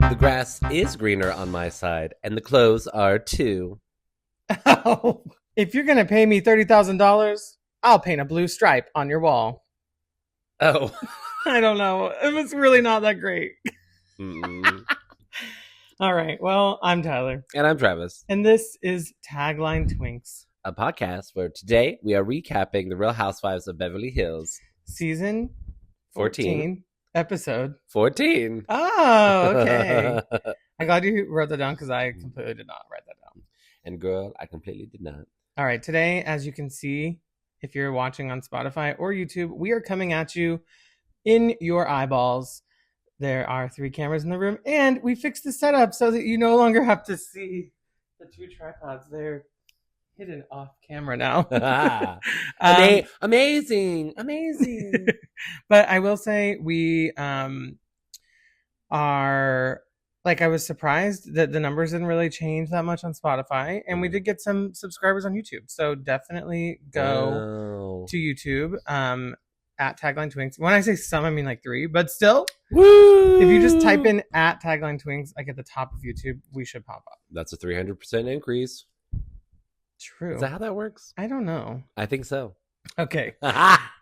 The grass is greener on my side, and the clothes are too. Oh, if you're going to pay me $30,000, I'll paint a blue stripe on your wall. Oh. I don't know. It was really not that great. All right. Well, I'm Tyler. And I'm Travis. And this is Tagline Twinks, a podcast where today we are recapping the Real Housewives of Beverly Hills. Season 14. Episode 14. Oh, okay. I'm glad you wrote that down because I completely did not write that down. And girl, I completely did not. All right. Today, as you can see, if you're watching on Spotify or YouTube, we are coming at you in your eyeballs. There are 3 cameras in the room, and we fixed the setup so that you no longer have to see the 2 tripods. They're hidden off camera now. Amazing. But I will say we are, like, I was surprised that the numbers didn't really change that much on Spotify, and we did get some subscribers on YouTube. So definitely go to YouTube at Tagline Twinks. When I say some, I mean like 3, but still. Woo! If you just type in at Tagline Twinks, like at the top of YouTube, we should pop up. That's a 300% increase. True. Is that how that works? I don't know. I think so. Okay.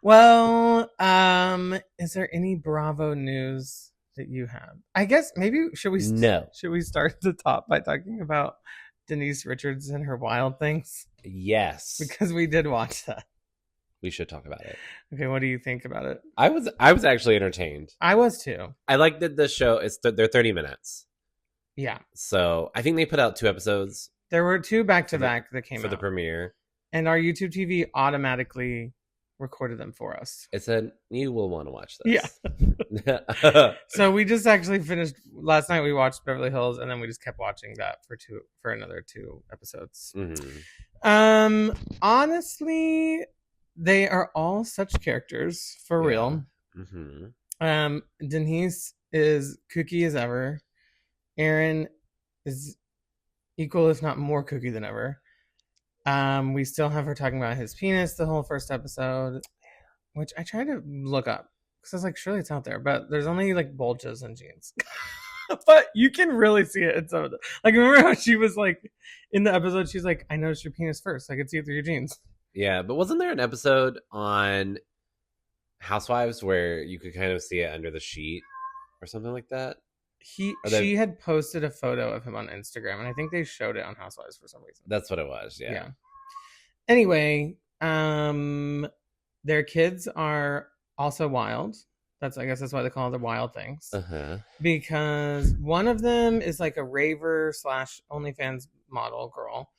Well, is there any Bravo news that you have? I guess maybe should we start at the top by talking about Denise Richards and her wild things? Yes. Because we did watch that. We should talk about it. Okay, what do you think about it? I was actually entertained. I was too. I like that the show is they're 30 minutes. Yeah. So I think they put out 2 episodes. There were 2 back-to-back that came out for the premiere. And our YouTube TV automatically recorded them for us. It said, you will want to watch this. Yeah. So we just actually finished, last night we watched Beverly Hills, and then we just kept watching that for another 2 episodes. Mm-hmm. Honestly, they are all such characters, for real. Mm-hmm. Denise is kooky as ever. Aaron is equal, if not more kooky than ever. We still have her talking about his penis the whole first episode, which I tried to look up because I was like, surely it's out there, but there's only like bulges and jeans. But you can really see it in some of them. Like, remember how she was like in the episode? She's like, I noticed your penis first. I could see it through your jeans. Yeah, but wasn't there an episode on Housewives where you could kind of see it under the sheet or something like that? She had posted a photo of him on Instagram, and I think they showed it on Housewives for some reason. That's what it was. Yeah. Anyway, their kids are also wild. I guess that's why they call them the wild things. Because one of them is like a raver / OnlyFans model girl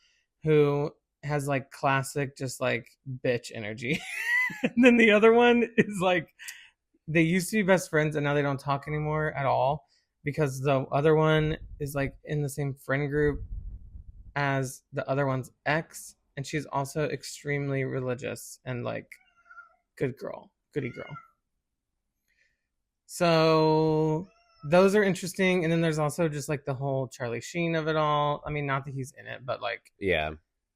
who has like classic just like bitch energy. And then the other one is like, they used to be best friends and now they don't talk anymore at all. Because the other one is like in the same friend group as the other one's ex. And she's also extremely religious and like goody girl. So those are interesting. And then there's also just like the whole Charlie Sheen of it all. I mean, not that he's in it, but like, yeah,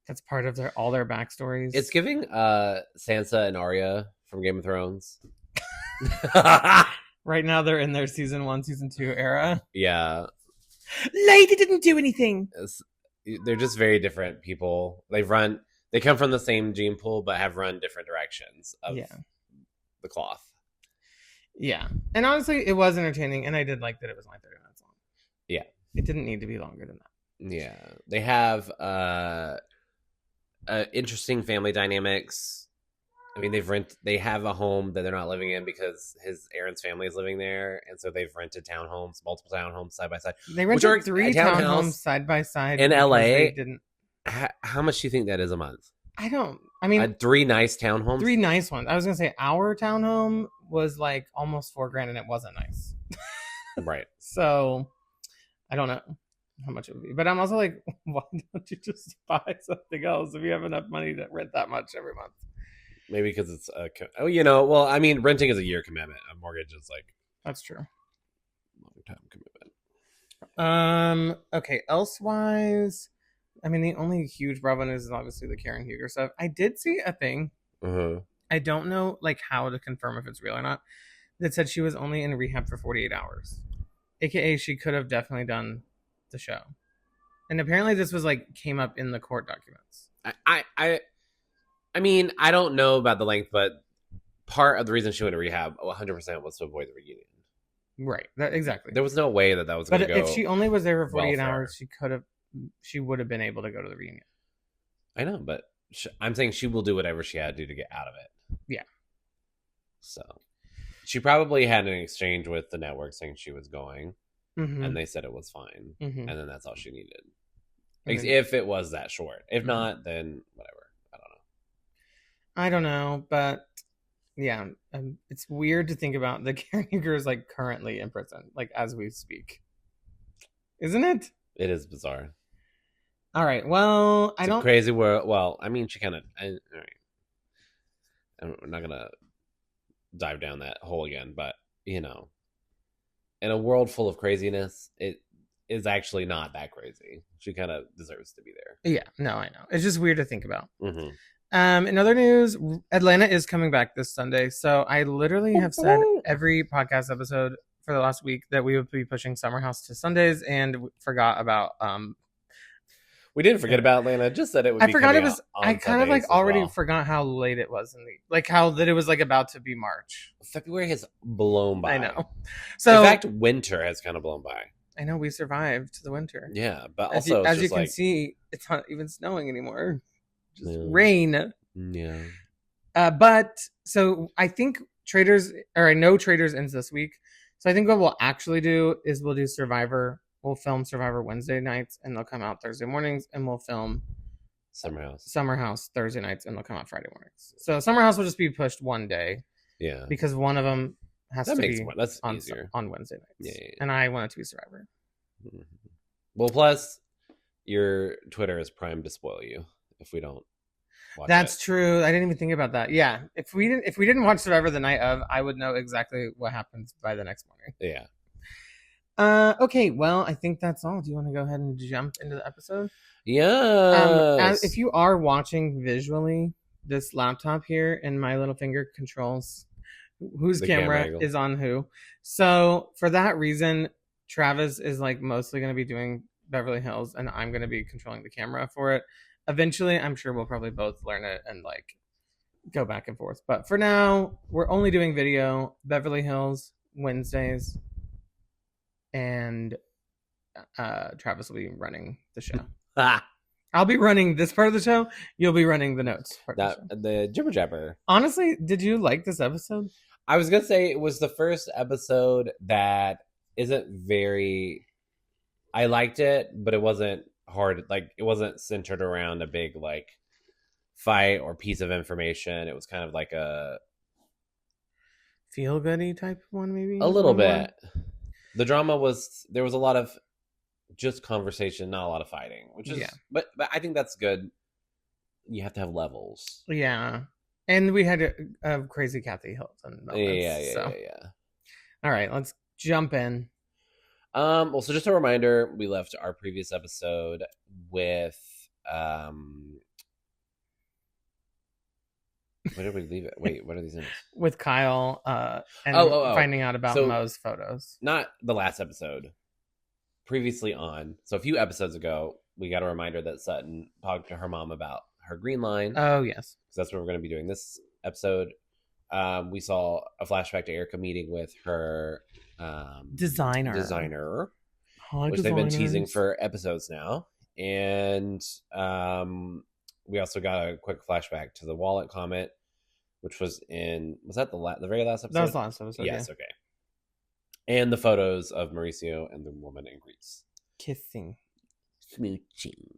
that's part of all their backstories. It's giving Sansa and Arya from Game of Thrones. Right now, they're in their season 1, season 2 era. Yeah. Lady didn't do anything. They're just very different people. They come from the same gene pool, but have run different directions of the cloth. Yeah. And honestly, it was entertaining, and I did like that it was only 30 minutes long. Yeah. It didn't need to be longer than that. Yeah. They have interesting family dynamics. I mean, they have a home that they're not living in because Aaron's family is living there, and so they've rented multiple townhomes side by side. They rented 3 townhomes side by side in LA. How much do you think that is a month? I mean, 3 nice townhomes. 3 nice ones. I was gonna say our townhome was like almost $4,000, and it wasn't nice. Right. So I don't know how much it would be, but I'm also like, why don't you just buy something else if you have enough money to rent that much every month? Maybe because it's well, I mean, renting is a year commitment. A mortgage is like, that's true, long time commitment. Okay. Elsewise, I mean, the only huge Bravo news is obviously the Karen Huger stuff. I did see a thing. I don't know like how to confirm if it's real or not. That said she was only in rehab for 48 hours. AKA she could have definitely done the show. And apparently this was like came up in the court documents. I mean, I don't know about the length, but part of the reason she went to rehab 100% was to avoid the reunion. Right. Exactly. There was no way that was going to go. But if she only was there for 48 hours, she would have been able to go to the reunion. I know, but I'm saying she will do whatever she had to do to get out of it. Yeah. So she probably had an exchange with the network saying she was going, and they said it was fine, and then that's all she needed. If it was that short. If not, then whatever. I don't know, but yeah, it's weird to think about the caregivers like currently in prison, like as we speak, isn't it? It is bizarre. All right. Well, it's a crazy world. Well, I mean, she kind of. All right. I'm not gonna dive down that hole again, but in a world full of craziness, it is actually not that crazy. She kind of deserves to be there. Yeah. No, I know. It's just weird to think about. In other news, Atlanta is coming back this Sunday. So I literally have said every podcast episode for the last week that we would be pushing Summer House to Sundays, and forgot about. We didn't forget about Atlanta. Just that it would. I forgot it was. I kind of like already forgot how late it was how that it was like about to be March. February has blown by. I know. So in fact, winter has kind of blown by. I know we survived the winter. Yeah, but also as you can see, it's not even snowing anymore. Just rain. Yeah. But so I think I know Traders ends this week. So I think what we'll actually do is we'll do Survivor. We'll film Survivor Wednesday nights and they'll come out Thursday mornings, and we'll film Summer House Thursday nights and they'll come out Friday mornings. So Summer House will just be pushed one day. Yeah. Because one of them has to be that's easier on Wednesday nights. Yeah. And I want it to be Survivor. Well, plus your Twitter is primed to spoil you if we don't watch That's true. I didn't even think about that. Yeah. If we didn't watch Survivor the night of, I would know exactly what happens by the next morning. Yeah. Okay, well, I think that's all. Do you want to go ahead and jump into the episode? Yeah. If you are watching visually, this laptop here and my little finger controls whose camera is on who. So for that reason, Travis is like mostly going to be doing Beverly Hills, and I'm going to be controlling the camera for it. Eventually, I'm sure we'll probably both learn it and like go back and forth. But for now, we're only doing video. Beverly Hills Wednesdays. And Travis will be running the show. I'll be running this part of the show. You'll be running the notes part of the show. The jibber jabber. Honestly, did you like this episode? I was gonna say it was the first episode that isn't very. I liked it, but it wasn't hard. Like it wasn't centered around a big like fight or piece of information. It was kind of like a feel goody type one, maybe a little bit. The drama there was a lot of just conversation, not a lot of fighting, which is, but I think that's good. You have to have levels. Yeah. And we had a crazy Kathy Hilton moments. Yeah. All right, let's jump in. Well, so just a reminder, we left our previous episode with, where did we leave it? Wait, what are these names? With Kyle and finding out about Mo's photos. Not the last episode. Previously on. So a few episodes ago, we got a reminder that Sutton talked to her mom about her green line. Oh, yes. So that's what we're going to be doing this episode. We saw a flashback to Erica meeting with her designer. Which they've been teasing for episodes now. And we also got a quick flashback to the wallet comment, which was that the very last episode? That was the last episode. Yes, okay. And the photos of Mauricio and the woman in Greece. Kissing. Smooching.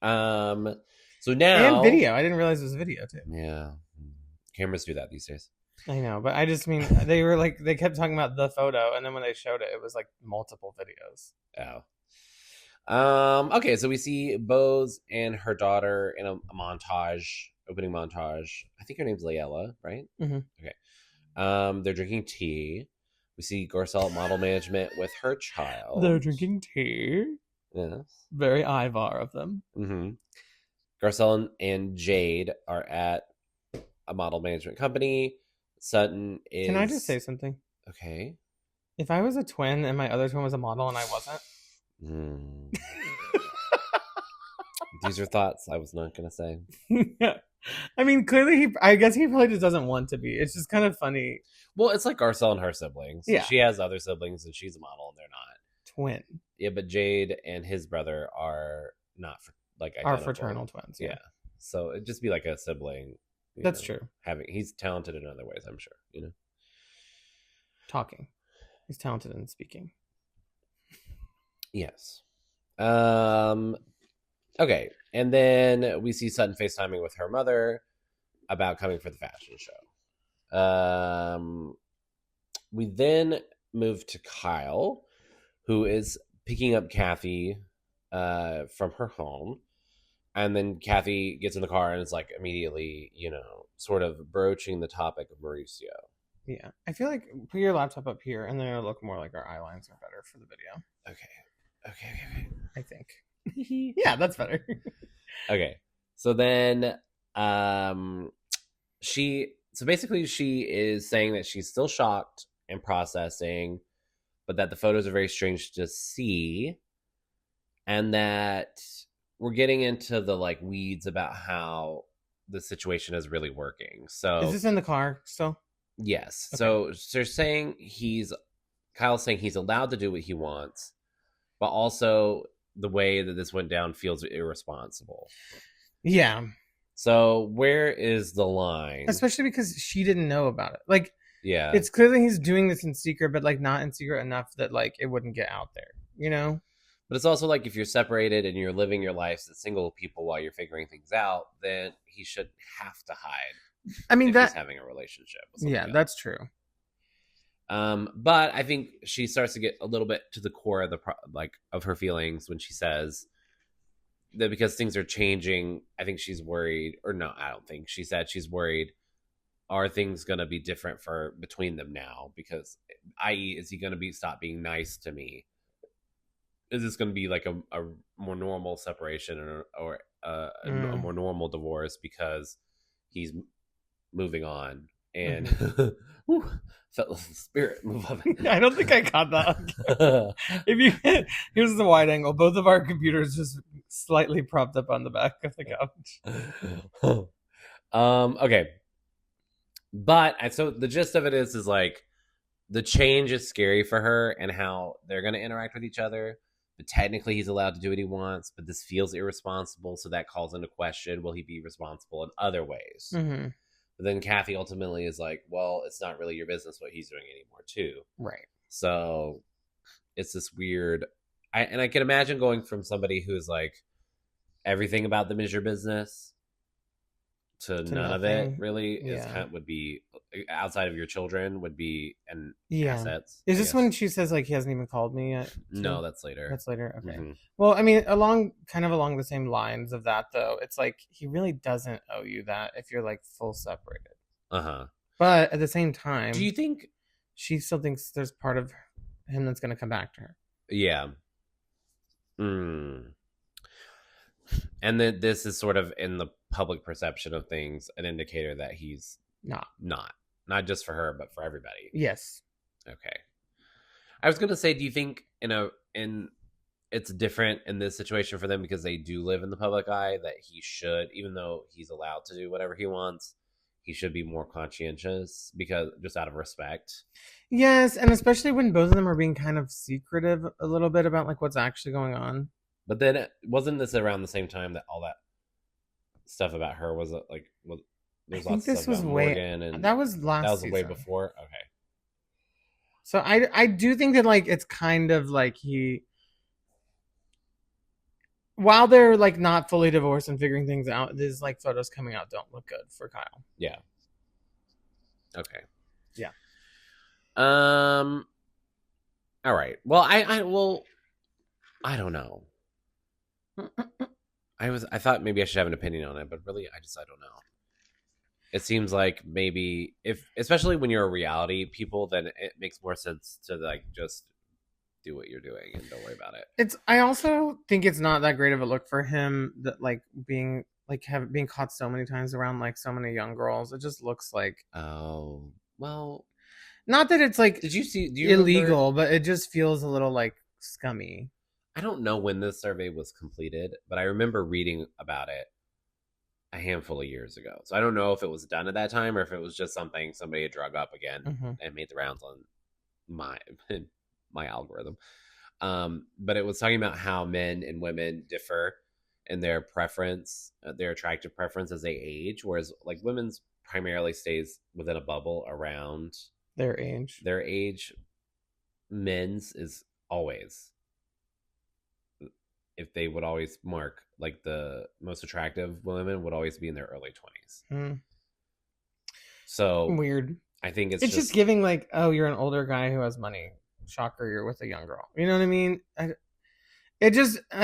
So now... And video. I didn't realize it was video, too. Yeah. Cameras do that these days. I know, but I just mean, they kept talking about the photo, and then when they showed it, it was like multiple videos. Oh. Okay, so we see Bose and her daughter in a opening montage. I think her name's Layla, right? Mm-hmm. Okay. They're drinking tea. We see Garcelle at model management with her child. They're drinking tea. Yes. Very Ivar of them. Mm-hmm. Garcelle and Jade are at a model management company. Sutton is... Can I just say something? Okay. If I was a twin and my other twin was a model and I wasn't. These are thoughts I was not going to say. Yeah. I mean, clearly, I guess he probably just doesn't want to be. It's just kind of funny. Well, it's like Garcelle and her siblings. Yeah. She has other siblings and she's a model and they're not. Twin. Yeah, but Jade and his brother are not identical. Are fraternal twins. Yeah. So it'd just be like a sibling. That's true. He's talented in other ways, I'm sure. Talking. He's talented in speaking. Yes. Okay. And then we see Sutton FaceTiming with her mother about coming for the fashion show. We then move to Kyle, who is picking up Kathy from her home. And then Kathy gets in the car and is like immediately, sort of broaching the topic of Mauricio. Yeah. I feel like put your laptop up here and then it'll look more like our eye lines are better for the video. Okay. I think. Yeah, that's better. Okay. So then she is saying that she's still shocked and processing, but that the photos are very strange to see, and that we're getting into the weeds about how the situation is really working. So is this in the car still? Yes. Okay. So they're saying Kyle's saying he's allowed to do what he wants, but also the way that this went down feels irresponsible. Yeah. So where is the line? Especially because she didn't know about it. Yeah. It's clearly he's doing this in secret, but not in secret enough that it wouldn't get out there, But it's also if you're separated and you're living your life as single people while you're figuring things out, then he shouldn't have to hide. I mean, he's having a relationship. Yeah, that's true. But I think she starts to get a little bit to the core of of her feelings when she says that because things are changing. I think she's worried, or no, I don't think she said she's worried. Are things going to be different between them now? Because, i.e., is he going to stop being nice to me? Is this going to be a more normal separation or a more normal divorce because he's moving on? And felt the spirit move of it. I don't think I caught that. Here's the wide angle. Both of our computers just slightly propped up on the back of the couch. Okay. But so the gist of it is the change is scary for her and how they're going to interact with each other. But technically he's allowed to do what he wants, but this feels irresponsible. So that calls into question, will he be responsible in other ways? Mm-hmm. But then Kathy ultimately is well, it's not really your business what he's doing anymore too. Right. So it's this weird, I can imagine going from somebody who's everything about them is your business to none nothing. Of it really Yeah. would be outside of your children would be assets. Is this when she says he hasn't even called me yet? No, that's later. That's later. Okay. Mm-hmm. Well, I mean, along the same lines of that though, it's he really doesn't owe you that if you're full separated. But at the same time, do you think she still thinks there's part of him that's going to come back to her? Yeah. And then this is sort of in the public perception of things an indicator that he's not just for her but for everybody. Yes. Okay. I was going to say, do you think it's different in this situation for them because they do live in the public eye, that he should, even though he's allowed to do whatever he wants, he should be more conscientious because just out of respect? Yes, and especially when both of them are being kind of secretive a little bit about what's actually going on. But then wasn't this around the same time that all that stuff about her was I think this was way. That was last. That was season. Way before. Okay. So I do think that it's kind of he, while they're not fully divorced and figuring things out, these photos coming out don't look good for Kyle. Yeah. Okay. Yeah. All right. Well, I don't know. I thought maybe I should have an opinion on it, but really I don't know. It seems maybe especially when you're a reality people, then it makes more sense to just do what you're doing and don't worry about it. I also think it's not that great of a look for him that being being caught so many times around so many young girls. It just looks oh, well, Not that it's like do you illegal, but it just feels a little like scummy. I don't know when this survey was completed, but I remember reading about it a handful of years ago. So I don't know if it was done at that time or if it was just something somebody had drug up again and made the rounds on my algorithm. But it was talking about how men and women differ in their preference, their attractive preference as they age, whereas like women's primarily stays within a bubble around their age. Men's is always, if they would always mark, like the most attractive women would always be in their early 20s. So weird. I think it's just giving like, oh, you're an older guy who has money. Shocker, you're with a young girl. You know what I mean? I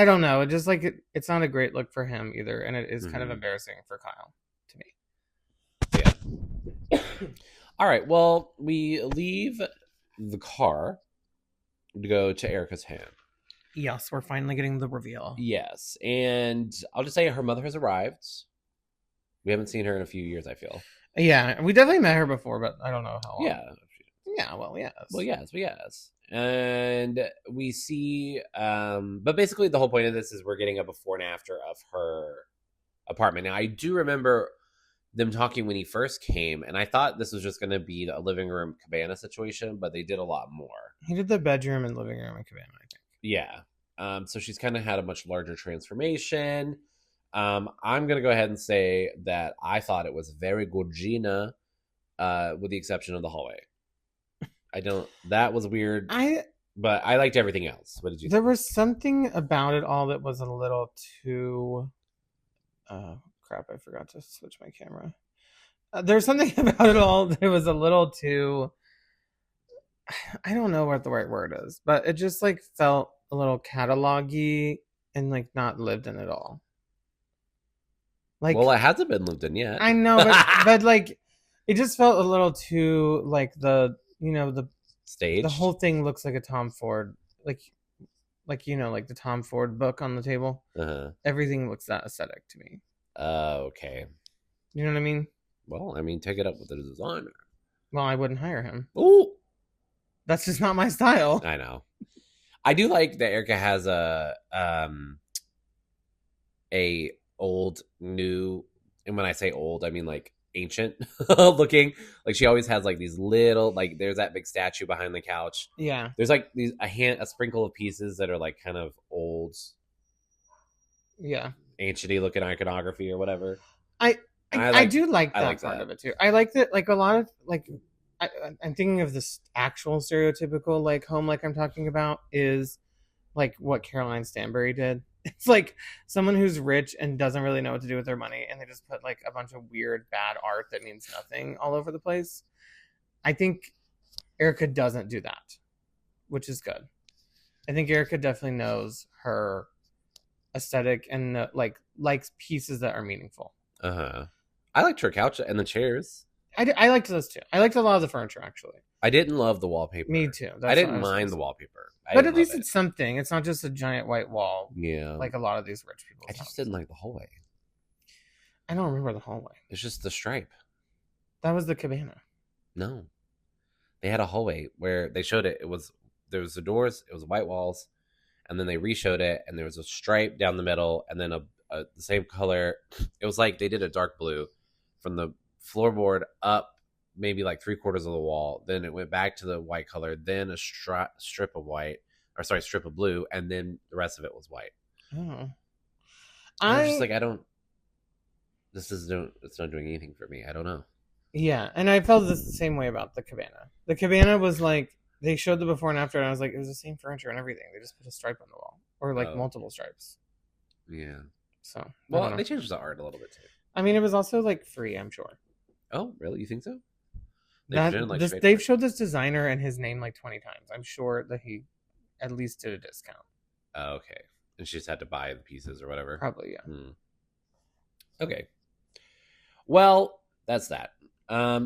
don't know. It just like it's not a great look for him either, and it is kind of embarrassing for Kyle to me. Yeah. All right. Well, we leave the car to go to Erica's home. Yes, we're finally getting the reveal. Yes, and I'll just say her mother has arrived. We haven't seen her in a few years, I feel. Yeah, we definitely met her before, but I don't know how long. Yeah, well, yes. Well, yes. And we see, but basically the whole point of this is we're getting a before and after of her apartment. Now, I do remember them talking when he first came, and I thought this was just going to be a living room cabana situation, but they did a lot more. He did the bedroom and living room and cabana, I think. Yeah. So she's kind of had a much larger transformation. I'm going to go ahead and say that I thought it was very good Gina, with the exception of the hallway. That was weird. But I liked everything else. What did you think? There was something about it all that was a little too... crap, I forgot to switch my camera. There's something about it all that was a little too... I don't know what the right word is, but it just like felt a little catalog-y and like not lived in at all. Like, well, it hasn't been lived in yet. I know, but like it just felt a little too like the stage. The whole thing looks like a Tom Ford, like the Tom Ford book on the table. Everything looks that aesthetic to me. Okay. You know what I mean? Well, I mean, take it up with the designer. Well, I wouldn't hire him. Ooh. That's just not my style. I know. I do like that Erica has a old, new, and when I say old, I mean like ancient looking. Like she always has like these little, like there's that big statue behind the couch. Yeah. There's like a sprinkle of pieces that are like kind of old. Yeah. Ancient-y looking iconography or whatever. I do like that part of it too. I like that, like a lot of like I'm thinking of this actual stereotypical like home, like I'm talking about, is like what Caroline Stanbury did. It's like someone who's rich and doesn't really know what to do with their money, and they just put like a bunch of weird bad art that means nothing all over the place. I think Erica doesn't do that, which is good. I think Erica definitely knows her aesthetic and likes pieces that are meaningful. I liked her couch and the chairs. I liked those too. I liked a lot of the furniture, actually. I didn't love the wallpaper. Me too. I didn't mind the wallpaper. But at least it's something. It's not just a giant white wall. Yeah. Like a lot of these rich people. I just didn't like the hallway. I don't remember the hallway. It's just the stripe. That was the cabana. No. They had a hallway where they showed it. There was the doors, it was white walls, and then they re-showed it, and there was a stripe down the middle, and then the same color. It was like they did a dark blue from the floorboard up maybe like 3/4 of the wall, then it went back to the white color, then a strip of blue, and then the rest of it was white. I was just like, it's not doing anything for me. I don't know. Yeah, and I felt the same way about the cabana. The cabana was like, they showed the before and after, and I was like, it was the same furniture and everything. They just put a stripe on the wall, or like multiple stripes. Yeah. So, well, they changed the art a little bit too. I mean, it was also like free, I'm sure. Oh, really? You think so? They've showed this designer and his name like 20 times. I'm sure that he at least did a discount. Oh, okay. And she just had to buy the pieces or whatever. Probably, yeah. Okay. Well, that's that.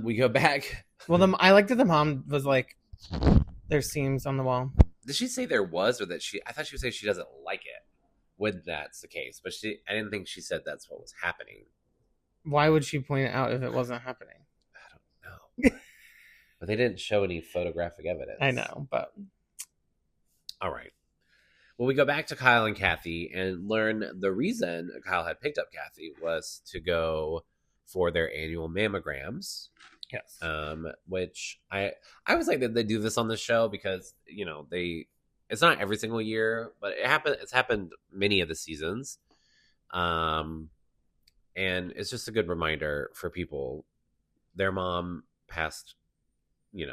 We go back. Well, I liked that the mom was like, there's seams on the wall. Did she say there was, or that I thought she would say she doesn't like it when that's the case, but I didn't think she said that's what was happening. Why would she point it out if it wasn't happening? I don't know. But they didn't show any photographic evidence. I know, but... All right. Well, we go back to Kyle and Kathy and learn the reason Kyle had picked up Kathy was to go for their annual mammograms. Yes. Which I always like that they do this on the show because, it's not every single year, but it's happened many of the seasons. And it's just a good reminder for people. Their mom passed,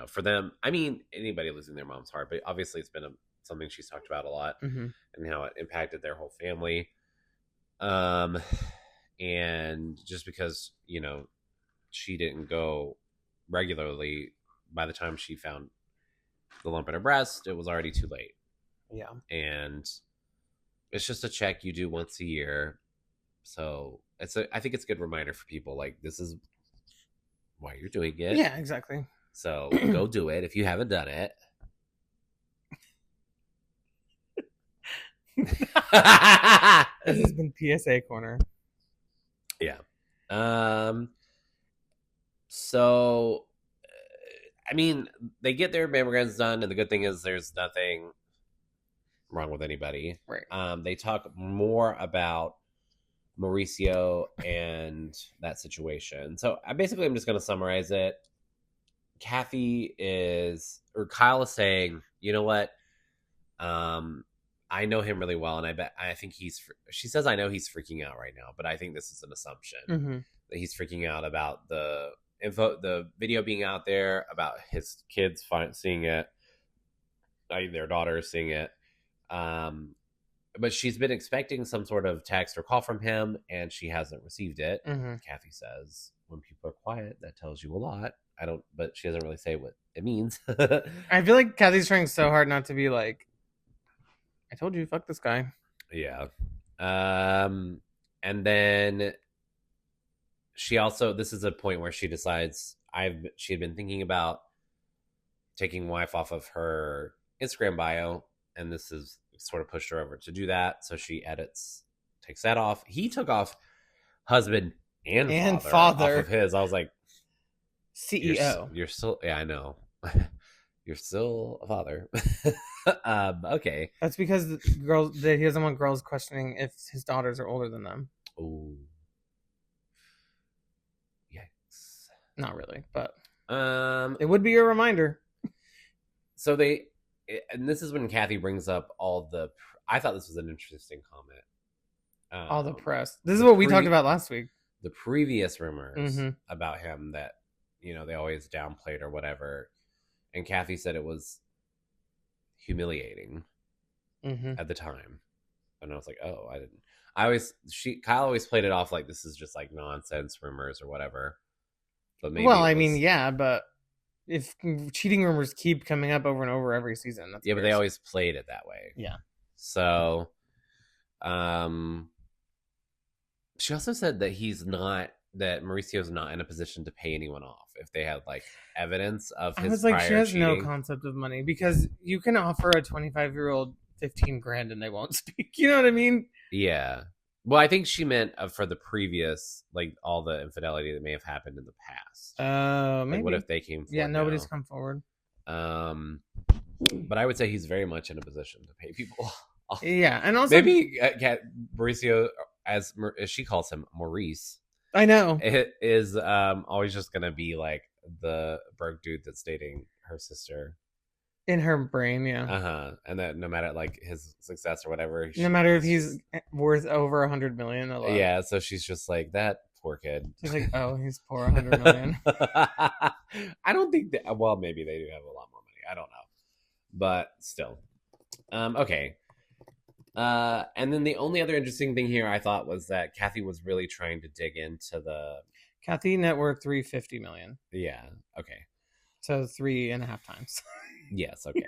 for them. I mean, anybody losing their mom's hard, but obviously it's been something she's talked about a lot and how it impacted their whole family. And just because, she didn't go regularly, by the time she found the lump in her breast, it was already too late. Yeah. And it's just a check you do once a year. So I think it's a good reminder for people, like, this is why you're doing it. Yeah, exactly. So go do it if you haven't done it. This has been PSA Corner. Yeah. So, I mean, they get their mammograms done, and the good thing is there's nothing wrong with anybody. Right. They talk more about Mauricio and that situation. So, I'm just going to summarize it. Kyle is saying, you know what? I know him really well, and I think she says, I know he's freaking out right now, but I think this is an assumption that he's freaking out about the video being out there, about his kids seeing it, their daughter seeing it. But she's been expecting some sort of text or call from him, and she hasn't received it. Kathy says, when people are quiet, that tells you a lot. But she doesn't really say what it means. I feel like Kathy's trying so hard not to be like, I told you, fuck this guy. Yeah. And then she also, this is a point where she decides she had been thinking about taking wife off of her Instagram bio, and this is sort of pushed her over to do that. So she takes that off. He took off husband and father off of his. I was like, CEO. You're still, yeah, I know. You're still a father. Okay. That's because he doesn't want girls questioning if his daughters are older than them. Oh. Yikes. Not really, but it would be a reminder. So and this is when Kathy brings up I thought this was an interesting comment. All the press. This is what we talked about last week. The previous rumors about him that, they always downplayed or whatever. And Kathy said it was humiliating at the time. And I was like, oh, I didn't. Kyle always played it off like this is just like nonsense rumors or whatever. But maybe but if cheating rumors keep coming up over and over every season, that's but they always played it that way. Yeah. So, she also said that that Mauricio's not in a position to pay anyone off if they had like evidence of his. I was like, she has cheating. No concept of money, because you can offer a 25-year-old $15,000 and they won't speak. You know what I mean? Yeah. Well, I think she meant for the previous, like all the infidelity that may have happened in the past. Maybe. Like, what if they came forward? Yeah, nobody's come forward. But I would say he's very much in a position to pay people off. Yeah, and also maybe Mauricio, as she calls him, Maurice. I know. It is always just going to be like the broke dude that's dating her sister. In her brain, yeah. And that no matter like his success or whatever. No matter if he's worth over $100 million. Yeah, so she's just like, that poor kid. She's like, oh, he's poor, $100 million. I don't think that, well, maybe they do have a lot more money. I don't know. But still. Okay. And then the only other interesting thing here I thought was that Kathy was really trying to dig into Kathy net worth $350 million. Yeah. Okay. So 3.5 times. Yes. Okay.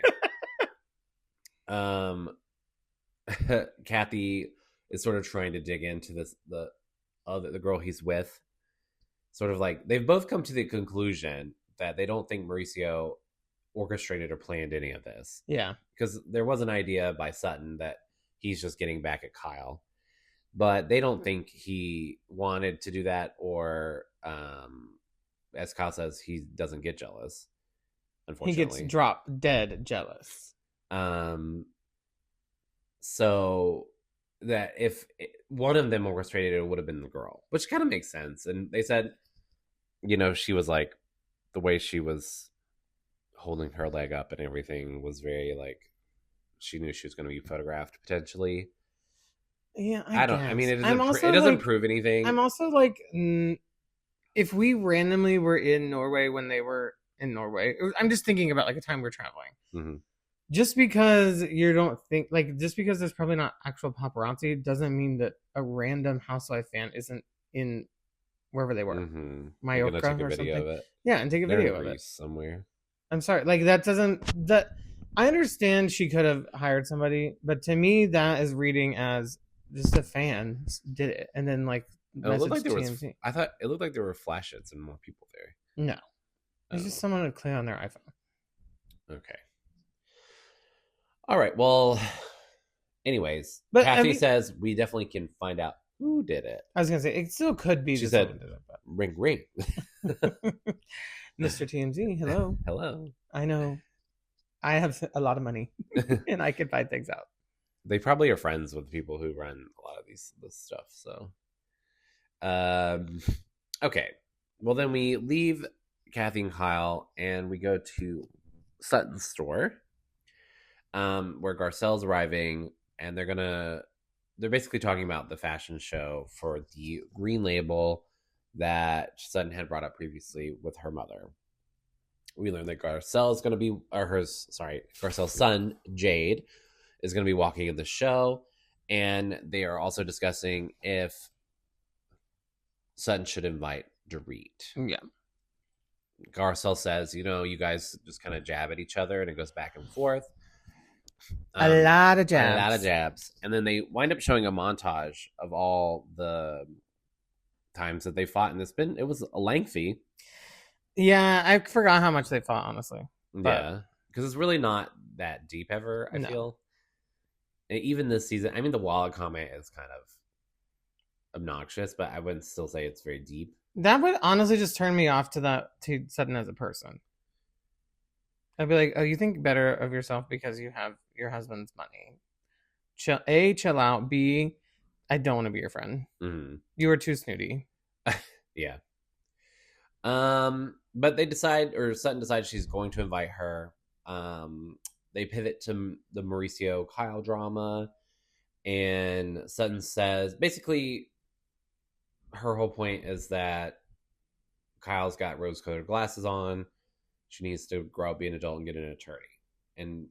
Kathy is sort of trying to dig into the girl he's with. Sort of like they've both come to the conclusion that they don't think Mauricio orchestrated or planned any of this. Yeah. Because there was an idea by Sutton that he's just getting back at Kyle, but they don't think he wanted to do that, or as Kyle says, he doesn't get jealous. unfortunately. He gets dropped dead jealous. So that if one of them orchestrated it would have been the girl, which kind of makes sense. And they said, she was like, the way she was holding her leg up and everything was very like, she knew she was going to be photographed potentially. Yeah, I don't. Guess. I mean, it doesn't prove anything. I'm also like, if we randomly were in Norway when they were in Norway, I'm just thinking about like a time we're traveling. Mm-hmm. Just because you don't think just because there's probably not actual paparazzi doesn't mean that a random Housewife fan isn't in wherever they were, Mallorca or something. Of it. Yeah, and take a video of it somewhere. I'm sorry, like that. I understand she could have hired somebody, but to me, that is reading as just a fan did it, and then like it looked like there was. I thought it looked like there were flashes and more people there. No, it's just someone to play on their iPhone. Okay. All right. Well, anyways, but Kathy says we definitely can find out who did it. I was gonna say it still could be. She said, "Ring, ring." Mr. TMZ, hello. Hello. I know. I have a lot of money, and I can find things out. They probably are friends with people who run a lot of this stuff. So, okay. Well, then we leave Kathy and Kyle, and we go to Sutton's store. Where Garcelle's arriving, and they're basically talking about the fashion show for the green label that Sutton had brought up previously with her mother. We learned that Garcelle's son, Jade, is going to be walking in the show, and they are also discussing if Sutton should invite Dorit. Yeah. Garcelle says, you guys just kind of jab at each other, and it goes back and forth. A lot of jabs. And then they wind up showing a montage of all the times that they fought. And it was lengthy. Yeah, I forgot how much they fought, honestly. Yeah, because it's really not that deep ever, I feel. And even this season, I mean, the wallet comment is kind of obnoxious, but I wouldn't still say it's very deep. That would honestly just turn me off to Sutton as a person. I'd be like, oh, you think better of yourself because you have your husband's money. Chill out. B, I don't want to be your friend. Mm-hmm. You are too snooty. Yeah. But Sutton decides she's going to invite her. They pivot to the Mauricio Kyle drama, and Sutton says basically her whole point is that Kyle's got rose-colored glasses on. She needs to grow up, be an adult, and get an attorney and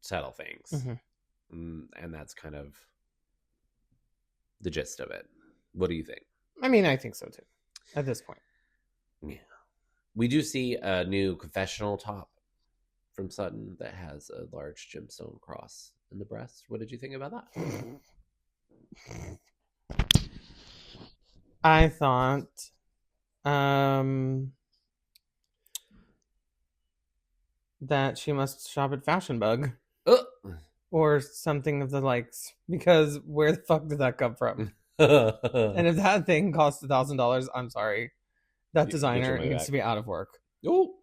settle things. Mm-hmm. And that's kind of the gist of it. What do you think? I mean, I think so too, at this point. Yeah. We do see a new confessional top from Sutton that has a large gemstone cross in the breast. What did you think about that? I thought that she must shop at Fashion Bug or something of the likes, because where the fuck did that come from? And if that thing costs $1,000, I'm sorry, that designer needs to be out of work. Oh,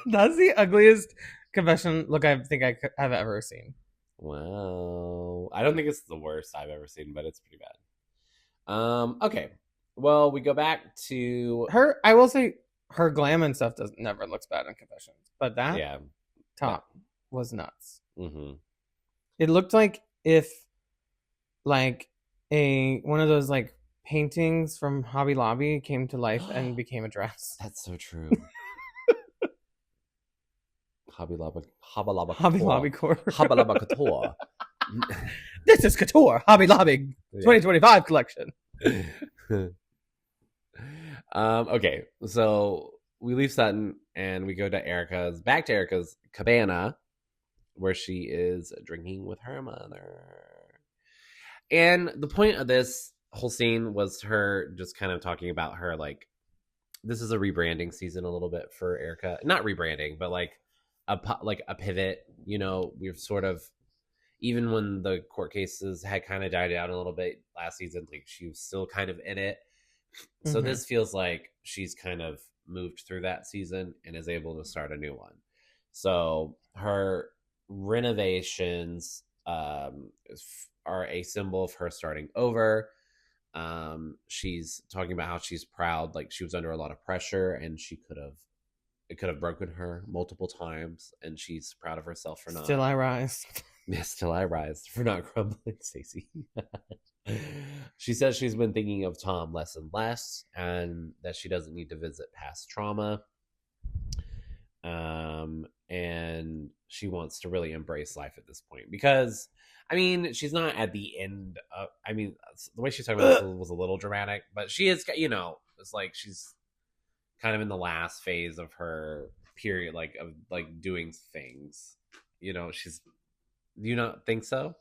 that's the ugliest confession look I think I have ever seen. Wow, I don't think it's the worst I've ever seen, but it's pretty bad. Okay, well, we go back to her. I will say her glam and stuff never looks bad in confessions, but that top was nuts. Mm-hmm. It looked like if like one of those like paintings from Hobby Lobby came to life and became a dress. That's so true. Hobby Lobby Couture. This is Couture Hobby Lobby 2025 collection. Okay, so we leave Sutton and we go to back to Erica's cabana, where she is drinking with her mother. And the point of this whole scene was her just kind of talking about her, like, this is a rebranding season a little bit for Erica. Not rebranding, but like a pivot. We've sort of, even when the court cases had kind of died down a little bit last season, like she was still kind of in it. So this feels like she's kind of moved through that season and is able to start a new one. So her renovations are a symbol of her starting over. She's talking about how she's proud, like she was under a lot of pressure and it could have broken her multiple times, and she's proud of herself for not. Still I rise. Yes, still I rise for not crumbling, Stacey. She says she's been thinking of Tom less and less, and that she doesn't need to visit past trauma. And she wants to really embrace life at this point because, I mean, she's not at the end of. I mean, the way she's talking about this was a little dramatic, but she is, it's like she's kind of in the last phase of her period, like of like doing things. She's. Do you not think so?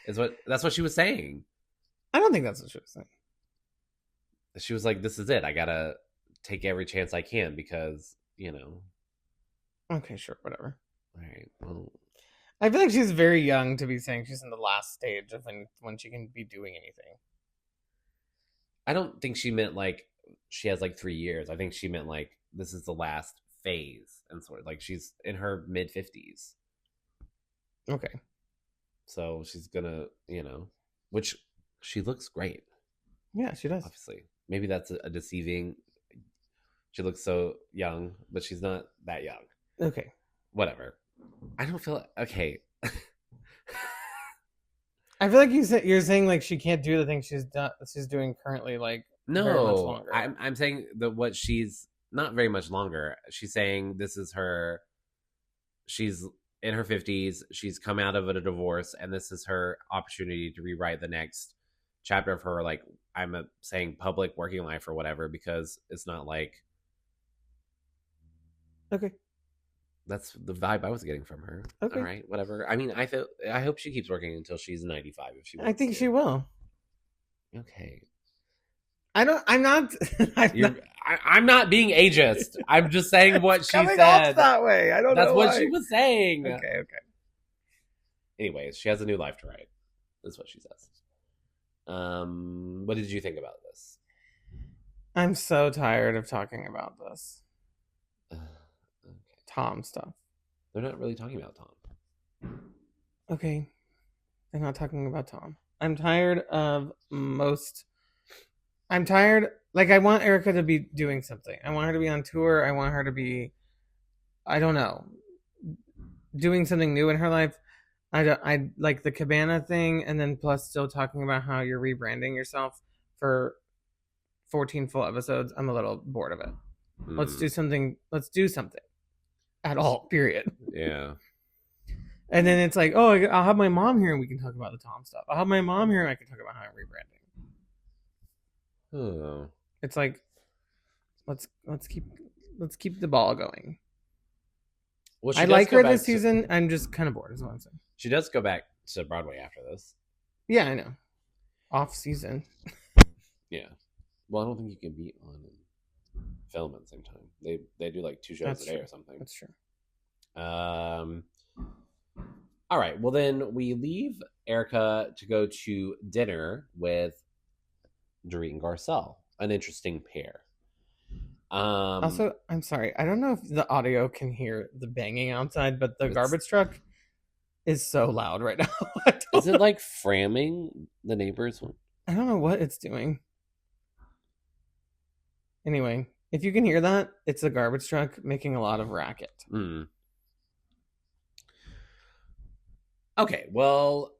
That's what she was saying. I don't think that's what she was saying. She was like, "This is it. I gotta take every chance I can because." Okay, sure, whatever. All right. Well, I feel like she's very young to be saying she's in the last stage of when she can be doing anything. I don't think she meant like she has like 3 years. I think she meant like this is the last phase, and sort of like she's in her mid-50s. Okay. So she's gonna, which she looks great. Yeah, she does. Obviously, maybe that's a deceiving. She looks so young, but she's not that young. Okay. Whatever. I don't feel okay. I feel like you're saying like she can't do the thing she's doing currently. Like no, very much longer. I'm saying that what she's not very much longer. She's saying this is her. She's in her 50s. She's come out of a divorce, and this is her opportunity to rewrite the next chapter of her, like I'm saying, public working life or whatever. Because it's not like. Okay. That's the vibe I was getting from her. Okay. All right, whatever. I mean, I hope she keeps working until she's 95 if she wants. I think she will. Okay. I'm not I'm not being ageist. I'm just saying what she said. Off that way. I don't know. That's what she was saying. Okay. Anyways, she has a new life to write. That's what she says. What did you think about this? I'm so tired of talking about this. Tom stuff. They're not really talking about Tom. Okay. They're not talking about Tom. I'm tired of I'm tired. Like, I want Erica to be doing something. I want her to be on tour. I want her to be, I don't know, doing something new in her life. I like the Cabana thing, and then plus still talking about how you're rebranding yourself for 14 full episodes. I'm a little bored of it. Let's do something. At all, period. Yeah. And then it's like, oh, I'll have my mom here and we can talk about the Tom stuff. I'll have my mom here and I can talk about how I'm rebranding. Oh. It's like, let's keep the ball going. Well, I like her this season. I'm just kind of bored, is what I'm saying. She does go back to Broadway after this. Yeah, I know. Off season. Yeah. Well, I don't think you can be on film at the same time. They do like 2 shows a day or something. That's true. All right. Well, then we leave Erica to go to dinner with Dorit and Garcelle. An interesting pair. Also, I'm sorry. I don't know if the audio can hear the banging outside, but the garbage truck is so loud right now. Is it like framming the neighbors? I don't know what it's doing. Anyway, if you can hear that, it's a garbage truck making a lot of racket. Okay, well,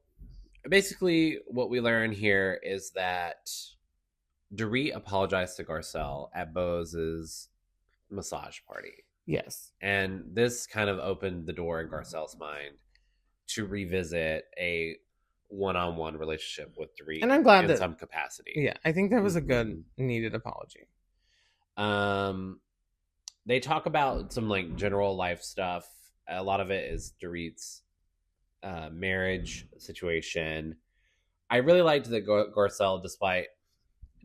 basically what we learn here is that Dorit apologized to Garcelle at Beau's massage party. Yes. And this kind of opened the door in Garcelle's mind to revisit a one-on-one relationship with Dorit. And I'm glad in some capacity. Yeah, I think that was a good, needed apology. They talk about some like general life stuff. A lot of it is Dorit's marriage situation. I really liked that Garcelle, despite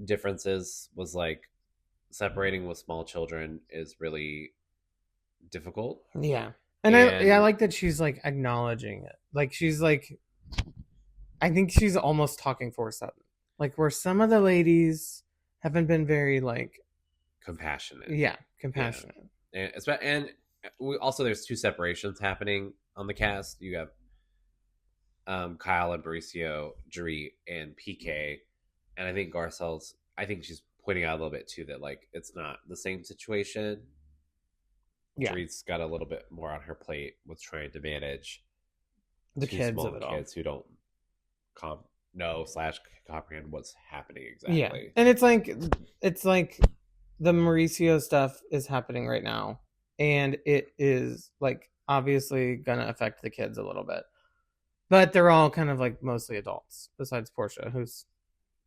differences, was like separating with small children is really difficult. Yeah. And I like that she's like acknowledging it. Like she's like, I think she's almost talking for Sutton. Like where some of the ladies haven't been very like compassionate. Yeah. compassionate. And we also, there's two separations happening on the cast. You have Kyle and Mauricio, Dorit, and PK. And I think she's pointing out a little bit too that like it's not the same situation. Yeah. Dorit's got a little bit more on her plate with trying to manage the kids of it all. Kids who don't comprehend what's happening exactly. Yeah. And it's like the Mauricio stuff is happening right now. And it is like obviously gonna affect the kids a little bit. But they're all kind of like mostly adults, besides Portia, who's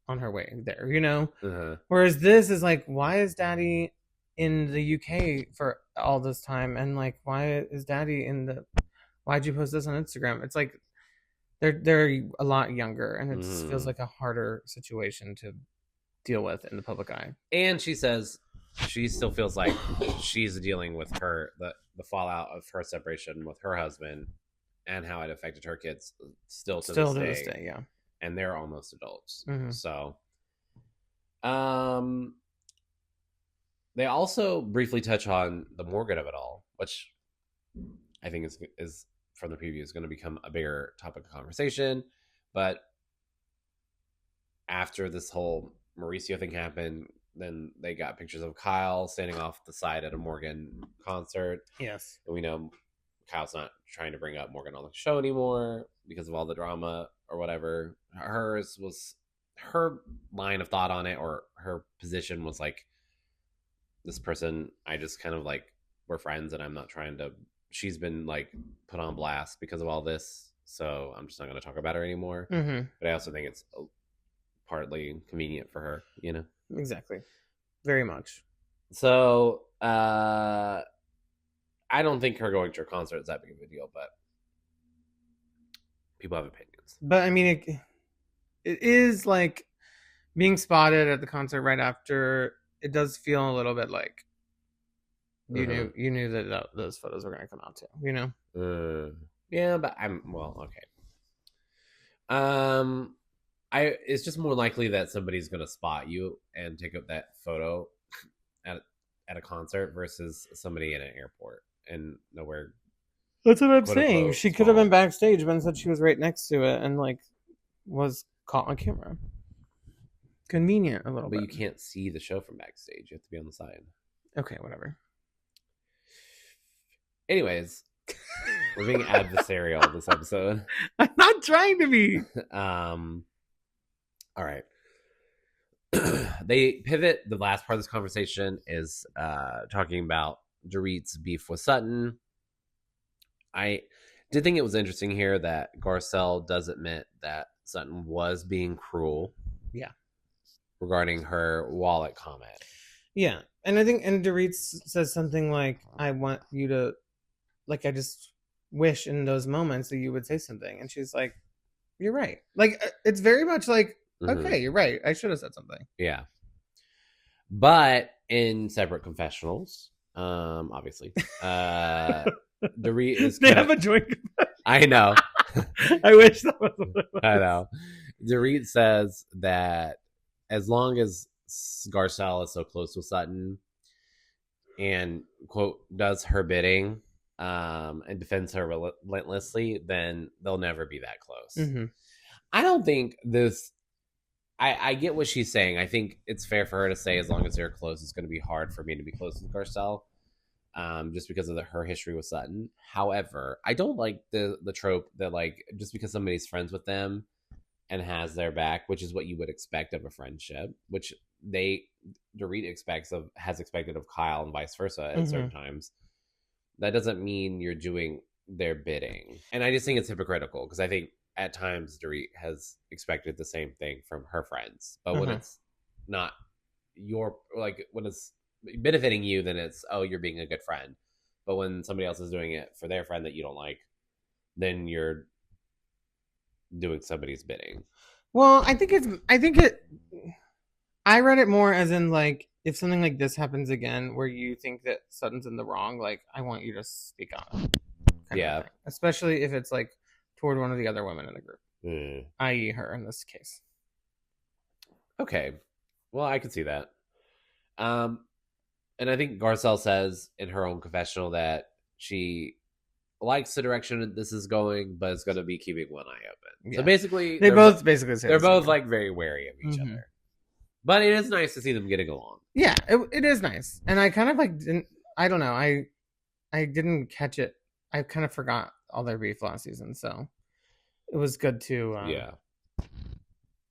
on her way there, you know? Uh-huh. Whereas this is like, why is Daddy in the UK for all this time? And like, why is Daddy why'd you post this on Instagram? It's like they're a lot younger, and it just feels like a harder situation to deal with in the public eye. And she says she still feels like she's dealing with the fallout of her separation with her husband and how it affected her kids still to this day, yeah. And they're almost adults. Mm-hmm. So they also briefly touch on the Morgan of it all, which I think is from the preview is going to become a bigger topic of conversation. But after this whole Mauricio thing happened, then they got pictures of Kyle standing off the side at a Morgan concert. Yes. And we know Kyle's not trying to bring up Morgan on the show anymore because of all the drama or whatever. Her line of thought on it, or her position, was like, this person, I just kind of like, we're friends and I'm not trying to, she's been like put on blast because of all this, so I'm just not going to talk about her anymore. Mm-hmm. But I also think it's partly convenient for her, you know? Exactly. Very much. So, I don't think her going to her concert is that big of a deal, but people have opinions. But I mean, it is like being spotted at the concert right after. It does feel a little bit like you knew that those photos were going to come out too. You know? Yeah, but okay. It's just more likely that somebody's going to spot you and take up that photo at a concert versus somebody in an airport and nowhere. That's what I'm saying. She could have been backstage, but instead she was right next to it and like was caught on camera. Convenient a little bit. But you can't see the show from backstage. You have to be on the side. Okay, whatever. Anyways, we're being adversarial this episode. I'm not trying to be. All right. They pivot. The last part of this conversation is talking about Dorit's beef with Sutton. I did think it was interesting here that Garcelle does admit that Sutton was being cruel. Yeah. Regarding her wallet comment. Yeah. And I think, and Dorit says something like, I want you to, like, I just wish in those moments that you would say something. And she's like, you're right. Like, it's very much like, okay, you're right. I should have said something. Yeah. But in separate confessionals, obviously, Dorit is. They have a joint confession. I know. I wish that was what it was. I know. Dorit says that as long as Garcelle is so close with Sutton and, quote, does her bidding and defends her relentlessly, then they'll never be that close. Mm-hmm. I don't think this... I get what she's saying. I think it's fair for her to say as long as they're close, it's going to be hard for me to be close with Garcelle just because of her history with Sutton. However, I don't like the trope that, like, just because somebody's friends with them and has their back, which is what you would expect of a friendship, which Dorit has expected of Kyle and vice versa at certain times. That doesn't mean you're doing their bidding. And I just think it's hypocritical because I think at times Dorit has expected the same thing from her friends. But when it's not when it's benefiting you, then it's, oh, you're being a good friend. But when somebody else is doing it for their friend that you don't like, then you're doing somebody's bidding. Well, I read it more as in, like, if something like this happens again where you think that Sutton's in the wrong, like, I want you to speak on it. Yeah. Especially if it's like toward one of the other women in the group, i.e. her in this case. Okay. Well, I could see that. And I think Garcelle says in her own confessional that she likes the direction this is going, but it's going to be keeping one eye open. Yeah. So basically, they're both basically say they're both like very wary of each other. But it is nice to see them getting along. Yeah, it is nice, and I kind of like didn't. I don't know. I didn't catch it. I kind of forgot all their beef last season, so it was good to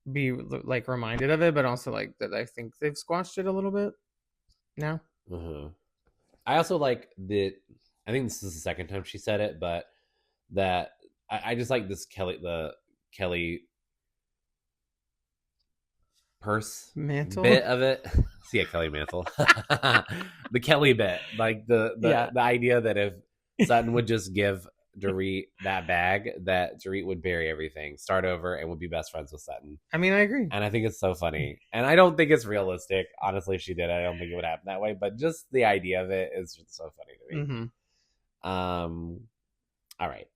be like reminded of it, but also like that I think they've squashed it a little bit now. I also like that. I think this is the second time she said it, but that I just like this the Kelly purse mantle bit of it. See a Kelly mantle, the Kelly bit, like the idea that if Sutton would just give Dorit that bag, that Dorit would bury everything, start over, and would be best friends with Sutton. I mean, I agree, and I think it's so funny, and I don't think it's realistic. Honestly, if she did, I don't think it would happen that way. But just the idea of it is just so funny to me. All right,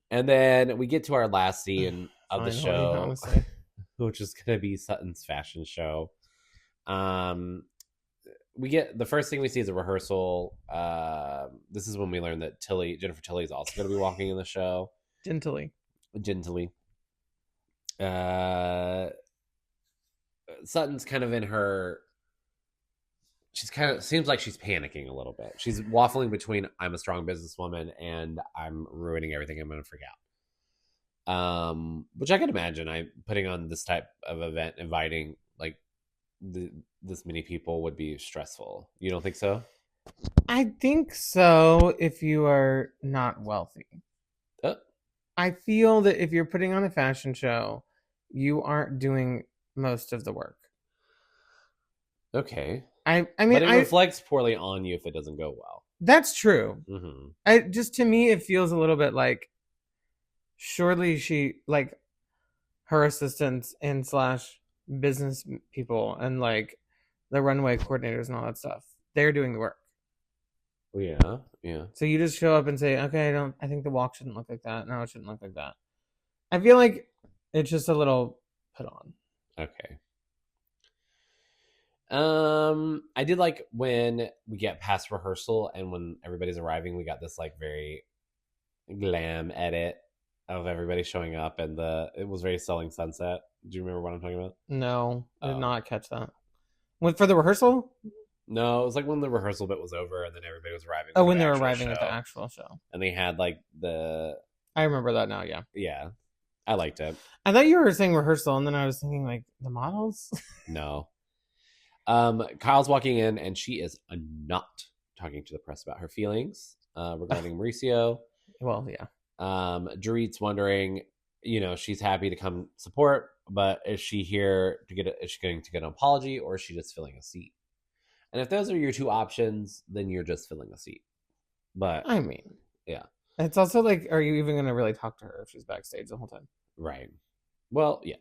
and then we get to our last scene of the show, which is going to be Sutton's fashion show. We get the first thing we see is a rehearsal. This is when we learn that Jennifer Tilly is also going to be walking in the show. Gently. Sutton's kind of in her. She's kind of seems like she's panicking a little bit. She's waffling between I'm a strong businesswoman and I'm ruining everything I'm going to freak out. Which I can imagine. I'm putting on this type of event, inviting like this many people would be stressful. You don't think so? I think so. If you are not wealthy, I feel that if you're putting on a fashion show, you aren't doing most of the work. Okay. I mean, but it reflects poorly on you if it doesn't go well. That's true. To me, it feels a little bit like surely she like her assistants and / business people and like the runway coordinators and all that stuff. They're doing the work. Yeah. So you just show up and say, okay, I think the walk shouldn't look like that. No, it shouldn't look like that. I feel like it's just a little put on. Okay. I did like when we get past rehearsal and when everybody's arriving, we got this like very glam edit of everybody showing up, and it was very Selling Sunset. Do you remember what I'm talking about? No, I did not catch that. For the rehearsal? No, it was like when the rehearsal bit was over and then everybody was arriving. Oh, when they were arriving at the actual show. And they had like I remember that now, yeah. Yeah. I liked it. I thought you were saying rehearsal, and then I was thinking like the models? No. Kyle's walking in and she is not talking to the press about her feelings regarding Mauricio. Well, yeah. Dorit's wondering, she's happy to come support, but is she here is she going to get an apology, or is she just filling a seat? And if those are your two options, then you're just filling a seat. But I mean, yeah. It's also like, are you even going to really talk to her if she's backstage the whole time? Right. Well, yeah.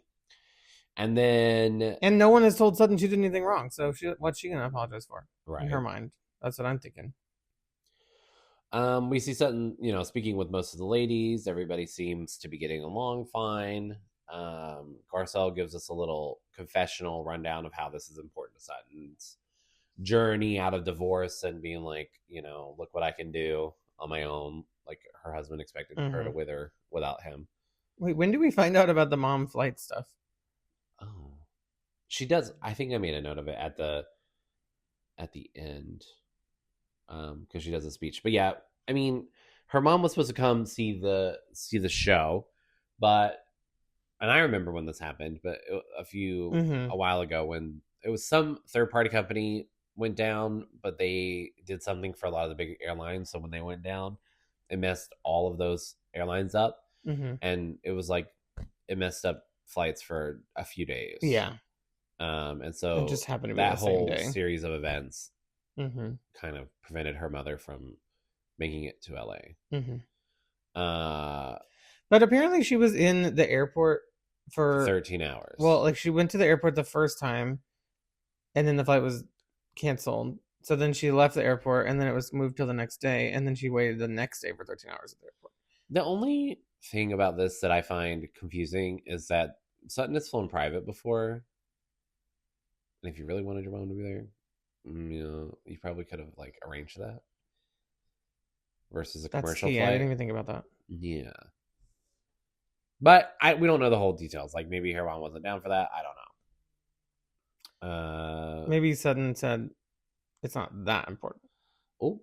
And no one has told Sutton she did anything wrong. So what's she going to apologize for? Right. In her mind. That's what I'm thinking. We see Sutton, speaking with most of the ladies. Everybody seems to be getting along fine. Garcelle gives us a little confessional rundown of how this is important to Sutton's journey out of divorce and being like, look what I can do on my own. Like her husband expected her to wither without him. Wait, when do we find out about the mom flight stuff? Oh, she does. I think I made a note of it at the end, because she does a speech. But yeah, I mean, her mom was supposed to come see the show, and I remember when this happened, but a while ago when it was some third party company went down, but they did something for a lot of the big airlines. So when they went down, it messed all of those airlines up, and it was like it messed up flights for a few days. Yeah. And so it just happened to be that the same whole day. series of events kind of prevented her mother from making it to LA. But apparently she was in the airport for 13 hours. Well, like she went to the airport the first time and then the flight was canceled. So then she left the airport and then it was moved till the next day. And then she waited the next day for 13 hours at the airport. The only thing about this that I find confusing is that Sutton has flown private before. And if you really wanted your mom to be there, You probably could have like arranged that versus a commercial flight. I didn't even think about that. Yeah. But we don't know the whole details. Like maybe her mom wasn't down for that. I don't know. Maybe Sutton said it's not that important. Oh.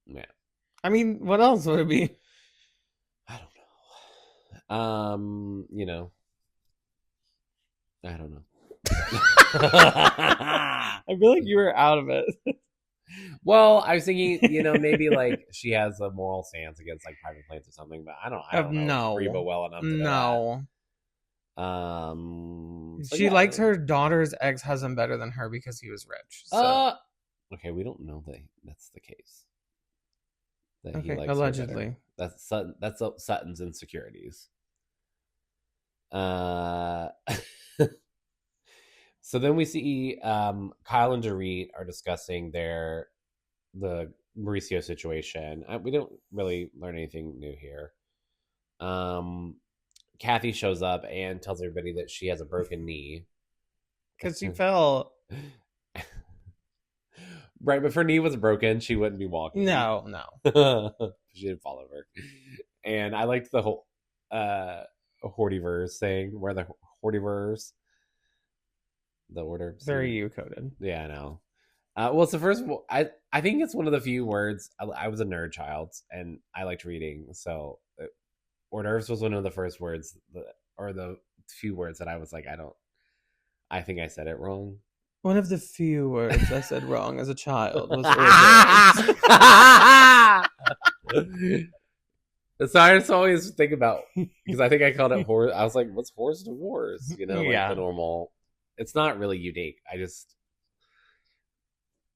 Yeah. I mean, what else would it be? I don't know. I don't know. I feel like you were out of it. Well, I was thinking, maybe like she has a moral stance against like private planes or something, but I don't know rhobh well enough to know that. She likes her daughter's ex-husband better than her because he was rich. So. Okay, we don't know that that's the case. That okay, he likes allegedly. That's Sutton's insecurities. So then we see Kyle and Dorit are discussing the Mauricio situation. We don't really learn anything new here. Kathy shows up and tells everybody that she has a broken knee. Because she fell. Right, but if her knee was broken, she wouldn't be walking. No. She didn't fall over. And I liked the whole Hortiverse thing, where the Hortiverse, the order. Very U-coded. Yeah, I know. Well, it's the first. I think it's one of the few words. I was a nerd child, and I liked reading. So, hors d'oeuvres was one of the first words, or the few words that I was like, I think I said it wrong. One of the few words I said wrong as a child was hors d'oeuvres. So I just always think about, because I think I called it horse. I was like, what's horse divorce? Like the normal. It's not really unique. I just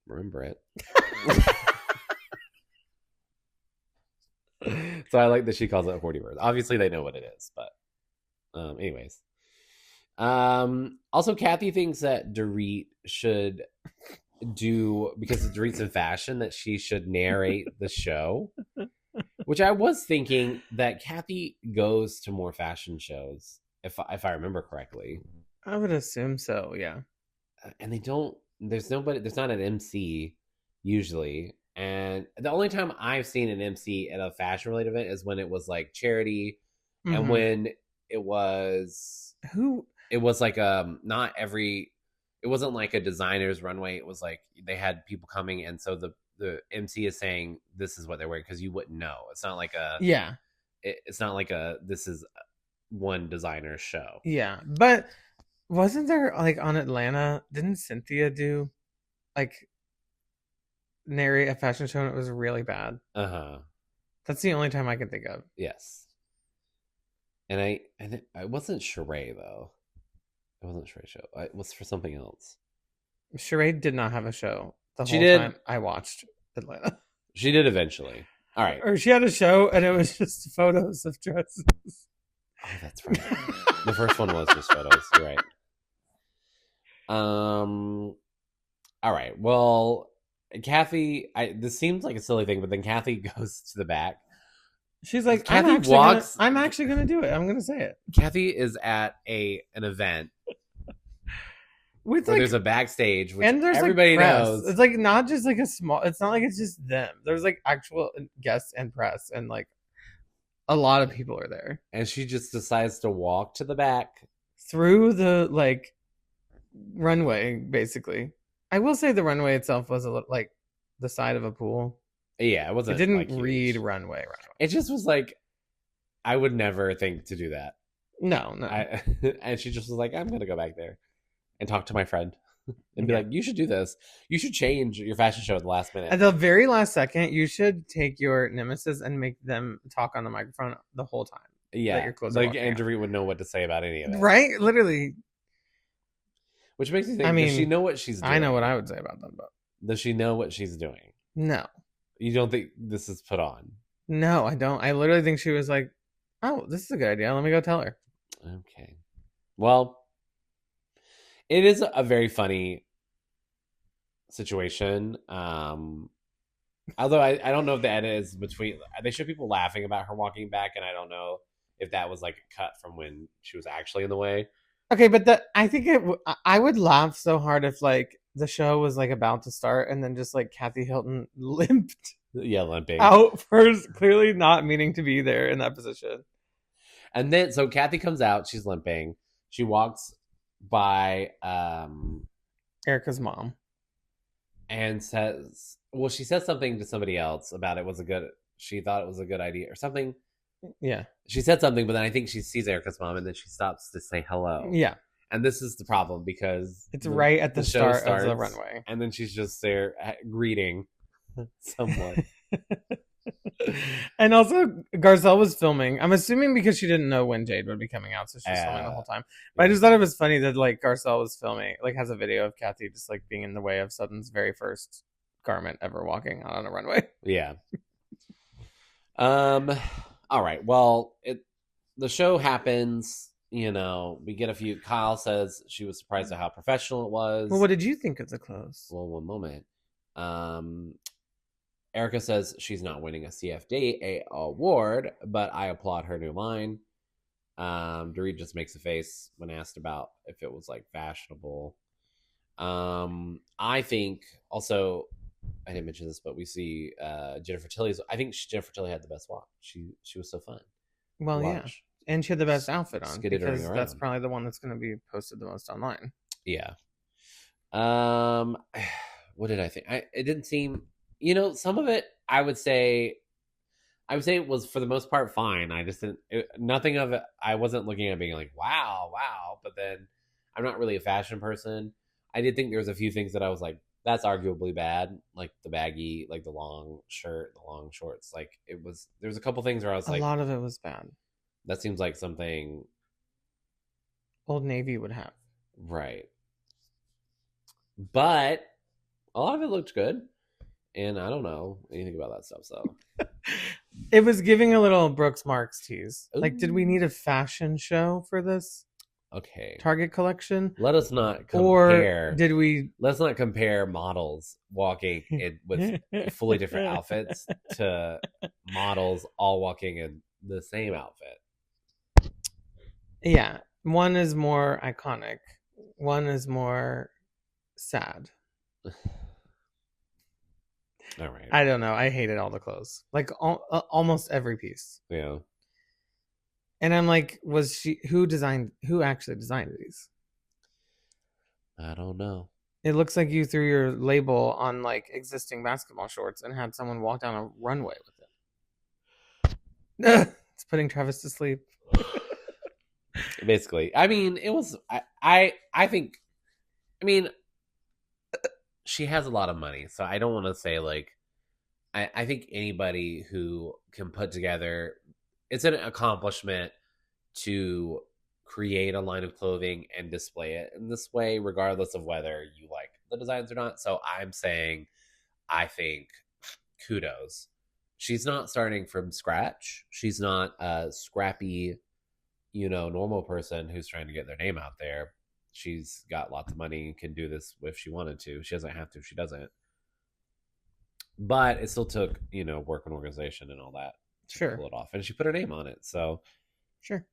remember it. So I like that she calls it Hortiverse. Obviously they know what it is, but anyways. Also Kathy thinks that Dorit should do, because Dorit's in fashion, that she should narrate the show. Which I was thinking that Kathy goes to more fashion shows, if I remember correctly. I would assume so, yeah. And there's not an MC usually. And the only time I've seen an MC at a fashion related event is when it was like charity, and when it was like it wasn't like a designer's runway. It was like they had people coming, and so the MC is saying this is what they're wearing, because you wouldn't know. It's not like it's not like this is one designer's show. Yeah, but wasn't there like on Atlanta? Didn't Cynthia do like narrate a fashion show and it was really bad? That's the only time I can think of. Yes, and I wasn't Sheree though. It wasn't Sheree show. It was for something else. Sheree did not have a show. The whole time I watched Atlanta. She did eventually. All right. Or she had a show and it was just photos of dresses. Oh, that's right. The first one was just photos. You're right. All right. Well, Kathy, this seems like a silly thing, but then Kathy goes to the back. She's like, I'm actually gonna do it. I'm gonna say it. Kathy is at an event. There's a backstage, which and there's everybody knows. It's like not just like it's not like it's just them. There's like actual guests and press, and like a lot of people are there. And she just decides to walk to the back through the like runway, basically. I will say the runway itself was a little like the side of a pool. Yeah, it wasn't. It didn't read runway. It just was like, I would never think to do that. No. And she just was like, I'm gonna go back there and talk to my friend and be like, you should do this. You should change your fashion show at the last minute. At the very last second, you should take your nemesis and make them talk on the microphone the whole time. Yeah. Like Dorit would know what to say about any of it. Right? Literally. Which makes me think, does she know what she's doing? I know what I would say about them, but does she know what she's doing? No. You don't think this is put on? No, I don't. I literally think she was like, oh, this is a good idea. Let me go tell her. Okay. Well, it is a very funny situation. Although I don't know if the edit is between. They show people laughing about her walking back, and I don't know if that was like a cut from when she was actually in the way. Okay, but I think I would laugh so hard if like the show was like about to start, and then just like Kathy Hilton limped. Yeah, limping out first, clearly not meaning to be there in that position. And then, so Kathy comes out. She's limping. She walks by Erica's mom and says, well, she says something to somebody else about she thought it was a good idea or something. Yeah. She said something, but then I think she sees Erica's mom and then she stops to say hello. Yeah. And this is the problem because it's right at the start of the runway. And then she's just there greeting someone. And also, Garcelle was filming. I'm assuming because she didn't know when Jade would be coming out, so she's filming the whole time. But I just thought it was funny that like Garcelle was filming, like has a video of Kathy just like being in the way of Sutton's very first garment ever walking out on a runway. Yeah. All right. Well, the show happens. You know, we get a few. Kyle says she was surprised at how professional it was. Well, what did you think of the clothes? Well, one moment. Erica says she's not winning a CFDA award, but I applaud her new line. Dorit just makes a face when asked about if it was like fashionable. I think also, I didn't mention this, but we see Jennifer Tilly's. I think Jennifer Tilly had the best walk. She was so fun. Well, yeah, and she had the best outfit on because that's probably the one that's going to be posted the most online. Yeah. What did I think? It didn't seem. You know, some of it, I would say it was for the most part fine. I just didn't. Nothing of it. I wasn't looking at it being like, wow. But then, I'm not really a fashion person. I did think there was a few things that I was like, that's arguably bad, like the baggy, like the long shirt, the long shorts. Like there's a couple things where I was like, a lot of it was bad. That seems like something Old Navy would have, right? But a lot of it looked good. And I don't know anything about that stuff, so. It was giving a little Brooks Marks tease. Ooh. Like, did we need a fashion show for this? Okay. Target collection? Let us not compare. Or did we... Let's not compare models walking with fully different outfits to models all walking in the same outfit. Yeah. One is more iconic. One is more sad. All right. I don't know. I hated all the clothes. Like almost every piece. Yeah. And I'm like, who actually designed these? I don't know. It looks like you threw your label on like existing basketball shorts and had someone walk down a runway with it. It's putting Travis to sleep. Basically. I mean, it was I think she has a lot of money, so I don't want to say like I think anybody who can put together, it's an accomplishment to create a line of clothing and display it in this way, regardless of whether you like the designs or not. So I'm saying, I think kudos. She's not starting from scratch. She's not a scrappy, normal person who's trying to get their name out there. She's got lots of money and can do this if she wanted to. She doesn't have to if she doesn't. But it still took, work and organization and all that to pull it off. And she put her name on it. So, sure.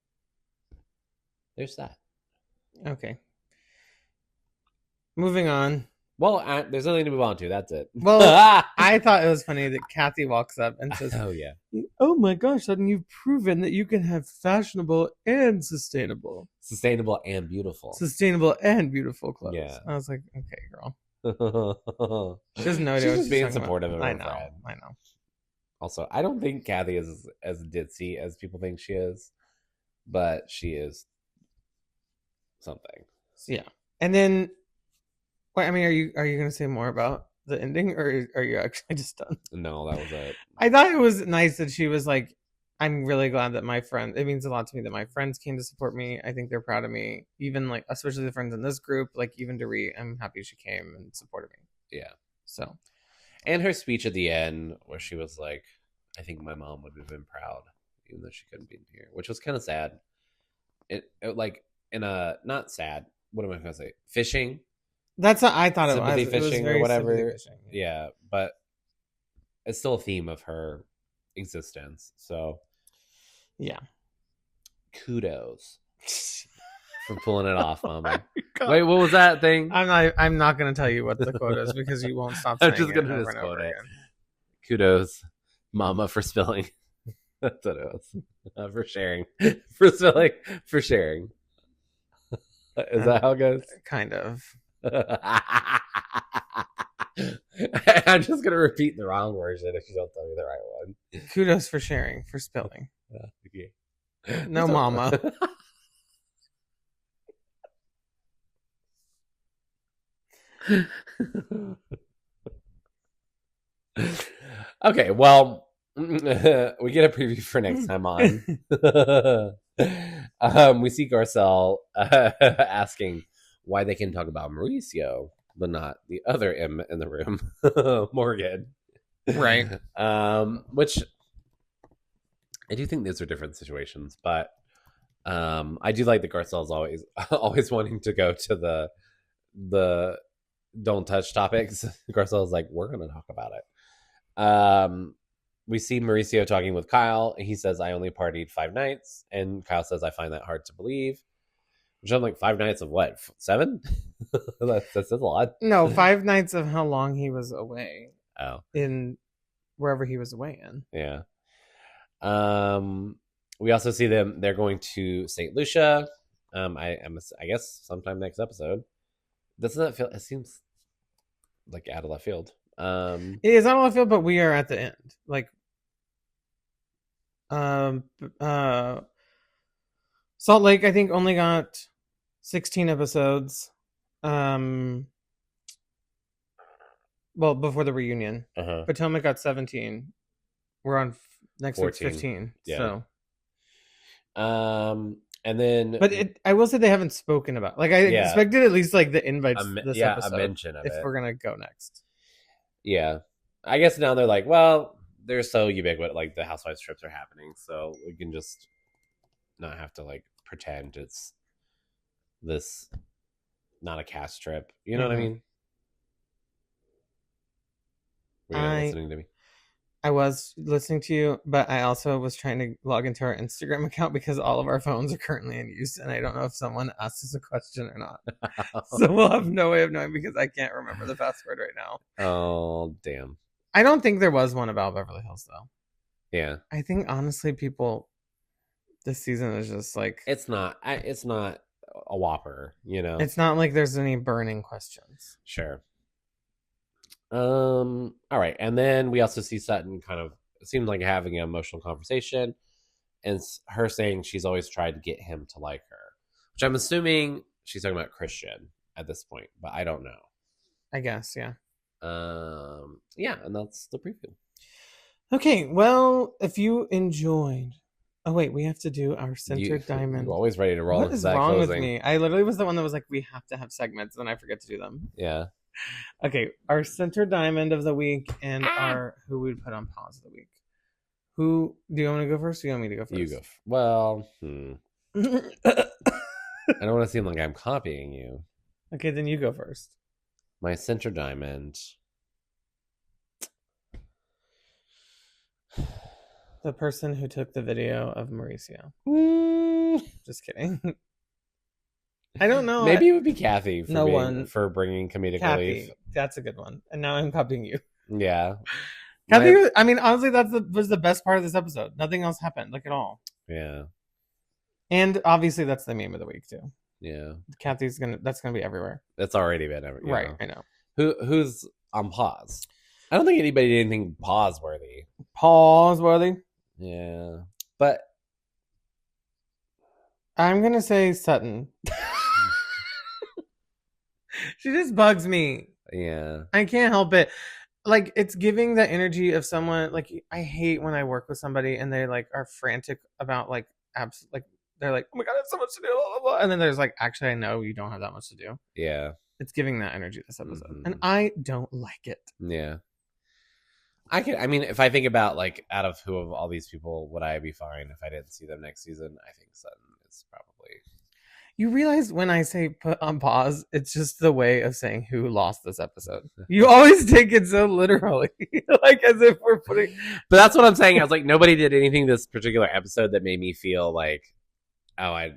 There's that. Okay. Moving on. Well, there's nothing to move on to. That's it. Well, I thought it was funny that Kathy walks up and says, "Oh yeah, oh my gosh, Sutton, you've proven that you can have fashionable and sustainable and beautiful clothes." Yeah, I was like, "Okay, girl." She doesn't know. She's just being supportive of her friend. I know. Also, I don't think Kathy is as ditzy as people think she is, but she is something. Yeah, and then. Wait, are you going to say more about the ending, or are you actually just done? No, that was it. I thought it was nice that she was like, I'm really glad that it means a lot to me that my friends came to support me. I think they're proud of me. Even like, especially the friends in this group, like even Dorit, I'm happy she came and supported me. Yeah. So. And her speech at the end where she was like, I think my mom would have been proud, even though she couldn't be here, which was kind of sad. It like in a, not sad. What am I going to say? Fishing. That's what I thought sympathy it was. Fishing It was or whatever. fishing, yeah, but it's still a theme of her existence. So, yeah, kudos for pulling it off, Mama. Wait, what was that thing? I'm not going to tell you what the quote is because you won't stop saying I'm just going to misquote it. Kudos, Mama, for spilling. That's what it was. For sharing. For spilling. For sharing. Is that how it goes? Kind of. I'm just going to repeat the wrong version if you don't tell me the right one. Kudos for sharing, for spilling. Okay. No, Mama. Okay, well, we get a preview for next time on. We see Garcelle asking why they can talk about Mauricio, but not the other M in the room, Morgan. Right. Which I do think these are different situations, but I do like that Garcelle's always wanting to go to the don't touch topics. Garcelle's like, we're going to talk about it. We see Mauricio talking with Kyle. He says, I only partied 5 nights. And Kyle says, I find that hard to believe. Which I'm like, 5 nights of what? 7? That's a lot. No, 5 nights of how long he was away. Oh. In wherever he was away in. Yeah. We also see them. They're going to St. Lucia. I guess sometime next episode. Doesn't that feel? It seems like out of left field. It is out of left field, but we are at the end. Like, Salt Lake, I think, only got 16 episodes. Well, before the reunion. Potomac got 17. We're on next week's 15. Yeah. So. And then, but I will say they haven't spoken about. Like, I expected at least like the invites this episode. A mention of if we're gonna go next. Yeah, I guess now they're like, well, they're so ubiquitous. Like the Housewives trips are happening, so we can just not have to like pretend it's this not a cast trip. You know what I mean? Were you listening to me? I was listening to you, but I also was trying to log into our Instagram account because all of our phones are currently in use, and I don't know if someone asked us a question or not. So we'll have no way of knowing because I can't remember the password right now. Oh, damn. I don't think there was one about Beverly Hills, though. Yeah. I think, honestly, people, this season is just like... It's not a whopper, you know? It's not like there's any burning questions. Sure. All right, and then we also see Sutton kind of seems like having an emotional conversation, and her saying she's always tried to get him to like her, which I'm assuming she's talking about Christian at this point, but I don't know. I guess, yeah. Yeah, and that's the preview. Okay, well, if you enjoyed. Oh wait, we have to do our centered diamond. You're always ready to roll. What is wrong with me? I literally was the one that was like, we have to have segments, and I forget to do them. Yeah. Okay, our center diamond of the week and our who we'd put on pause of the week. Who do you want to go first? Or do you want me to go first? You go. Well, I don't want to seem like I'm copying you. Okay, then you go first. My center diamond. The person who took the video of Mauricio. Just kidding. I don't know. Maybe it would be Kathy for bringing comedic relief. That's a good one. And now I'm copying you. Yeah. Kathy, I mean, honestly, was the best part of this episode. Nothing else happened, like at all. Yeah. And obviously that's the meme of the week too. Yeah. Kathy's that's gonna be everywhere. That's already been everywhere. Right, I know. Who's on pause? I don't think anybody did anything pause worthy. Pause worthy? Yeah. But I'm gonna say Sutton. She just bugs me. Yeah. I can't help it. Like, it's giving the energy of someone, like, I hate when I work with somebody and they, like, are frantic about, like, they're like, oh my God, I have so much to do, blah, blah, blah. And then there's, like, actually, I know you don't have that much to do. Yeah. It's giving that energy this episode. Mm-hmm. And I don't like it. Yeah. I mean, if I think about, like, out of who of all these people would I be fine if I didn't see them next season, I think Sutton is probably... You realize when I say put on pause, it's just the way of saying who lost this episode. You always take it so literally, like as if we're putting... But that's what I'm saying. I was like, nobody did anything this particular episode that made me feel like, oh,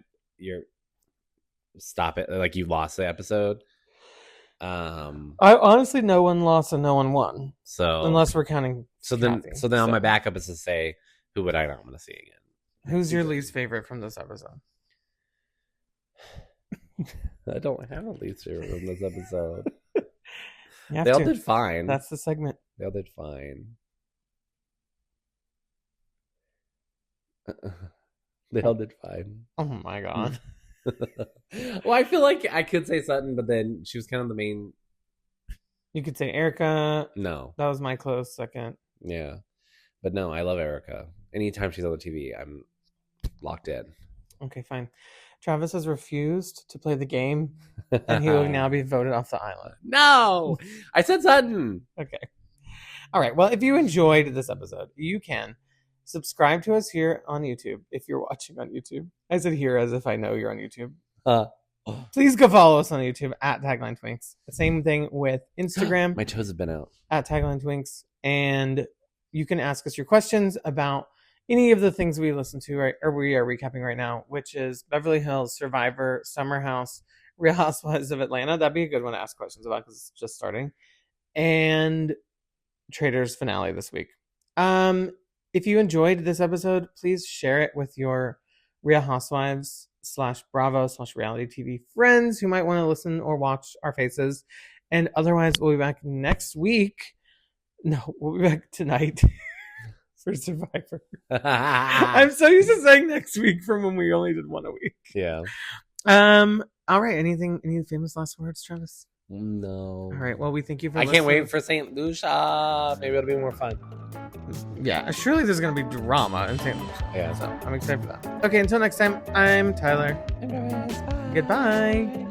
stop it. Like you lost the episode. I honestly, no one lost and no one won. So unless we're counting. So then on my backup is to say, who would I not want to see again? Who's your least favorite from this episode? I don't have a least favorite from this episode. They all did fine. That's the segment. They all did fine. They all did fine. Oh my god. Well, I feel like I could say Sutton, but then she was kind of the main. You could say Erica. No. That was my close second. Yeah. But no, I love Erica. Anytime she's on the TV, I'm locked in. Okay, fine. Travis has refused to play the game, and he will now be voted off the island. No! I said Sutton! Okay. All right. Well, if you enjoyed this episode, you can subscribe to us here on YouTube if you're watching on YouTube. I said here as if I know you're on YouTube. Please go follow us on YouTube at Tagline Twinks. The same thing with Instagram. My toes have been out. At Tagline Twinks. And you can ask us your questions about any of the things we listen to, right, or we are recapping right now, which is Beverly Hills, Survivor, Summer House, Real Housewives of Atlanta. That'd be a good one to ask questions about because it's just starting. And Traitors finale this week. If you enjoyed this episode, please share it with your Real Housewives /Bravo/reality TV friends who might want to listen or watch our faces. And otherwise, we'll be back next week. No, we'll be back tonight for Survivor. I'm so used to saying next week from when we only did one a week. Yeah. All right. Any famous last words, Travis? No. All right. Well, we thank you for listening. Can't wait for St. Lucia. Maybe it'll be more fun. Yeah. Surely there's going to be drama in St. Lucia. Yeah. So I'm excited for that. Okay. Until next time, I'm Tyler. Bye. Goodbye.